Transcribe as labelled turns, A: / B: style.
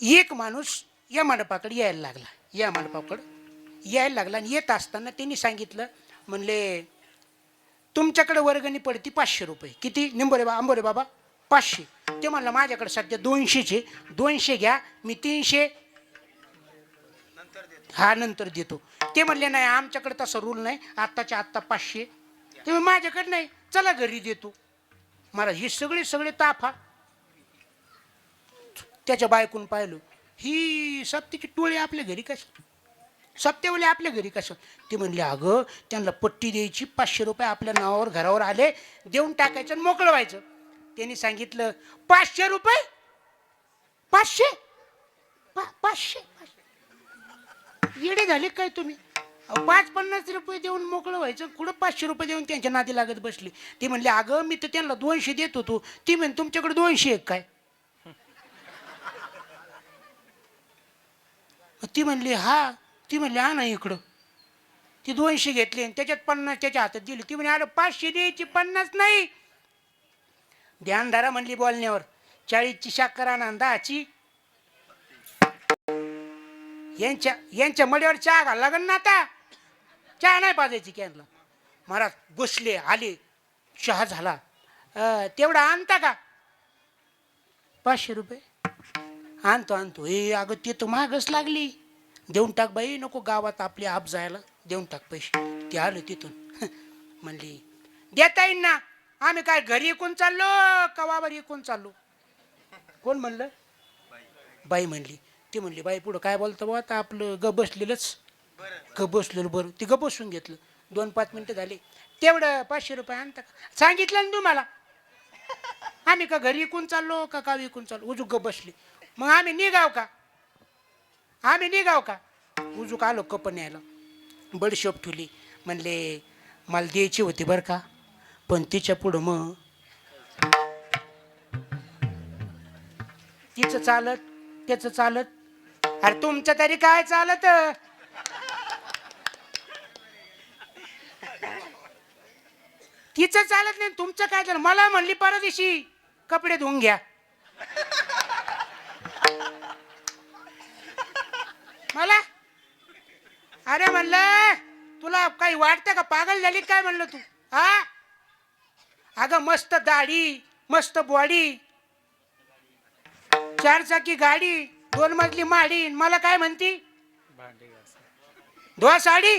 A: एक माणूस या मंडपाकडे यायला लागला आणि येत असताना त्यांनी सांगितलं, म्हणले तुमच्याकडे वर्गणी पडती 500 रुपये. किती? आंबोरे बाबा 500. ते म्हणलं माझ्याकडे सध्या 200चे, 200 घ्या, मी 300 हा नंतर देतो. ते म्हणले नाही आमच्याकडे तसा रूल नाही, आत्ताच्या आत्ता 500. ते माझ्याकडे नाही, चला घरी देतो. मला ही सगळे ताफा. त्याच्या बायकून पाहिलं, ही सप्त्याची टोळी आपल्या घरी कशा, सप्त्यावले आपल्या घरी कसं. ती म्हणली अगं त्यांना पट्टी द्यायची, 500 रुपये आपल्या नावावर घरावर आले, देऊन टाकायचं आणि मोकळं व्हायचं. त्यांनी सांगितलं 500 रुपये, 500 500 येडे झाले काय तुम्ही? 5-50 रुपये देऊन मोकळं व्हायचं, कुठं 500 रुपये देऊन त्यांच्या नादी लागत बसली. ती म्हणली अगं मी तर त्यांना 200 देत होतो. ती म्हण तुमच्याकडे 200 आहे काय? ती म्हणली हा. ती म्हणली हा ना इकडं. ती 200 घेतली आणि त्याच्यात 50 त्याच्या हातात दिली. ती म्हणे अरे 500 द्यायची, 50 नाही. ध्यानधारा म्हणली बोलण्यावर. 40ची साखर आणा, 10ची यांच्या मड्यावर चहा घाल लागन ना आता. चहा नाही पाजायची कॅनला. महाराज बसले, आले, चहा झाला. तेवढा आणता का? 500 रुपये आणतो. हे अगं ते तर मागच लागली. देऊन टाक बाई, नको गावात आपली आप जायला, देऊन टाक पैसे. ते आलं तिथून. म्हणली देता येईन ना. आम्ही काय घरी इकून चाललो का वावर इकून चाललो? कोण म्हणलं? बाई म्हणली. ती म्हणली बाई पुढं काय बोलतं बा आता, आपलं ग बसलेलंच बरं. ती ग बसून घेतलं. 2-5 मिनिटं झाली. तेवढं 500 रुपये आणता का? सांगितलं ना तुम्हाला. आम्ही का घरी इकून चाललो का विकून चाललो? उजू ग बसली. मग आम्ही निघाव का? उजूक आलो कप न्यायला. बडशोप ठुली. म्हणले मला द्यायची होती बरं का, पण तिच्या पुढं मग तिचं चालत त्याचं चालत. अरे तुमचं तरी काय चालत? तिचं चालत नाही, तुमचं काय झालं? मला म्हणली परदेशी कपडे धुवून घ्या. मला अरे म्हणलं तुला काही वाटतं का? पागल झाली काय म्हणलं तू? हा अगं मस्त दाढी, मस्त बॉडी, 4 चाकी गाडी, 2 मजली माडी, मला काय म्हणती? धुवा साडी.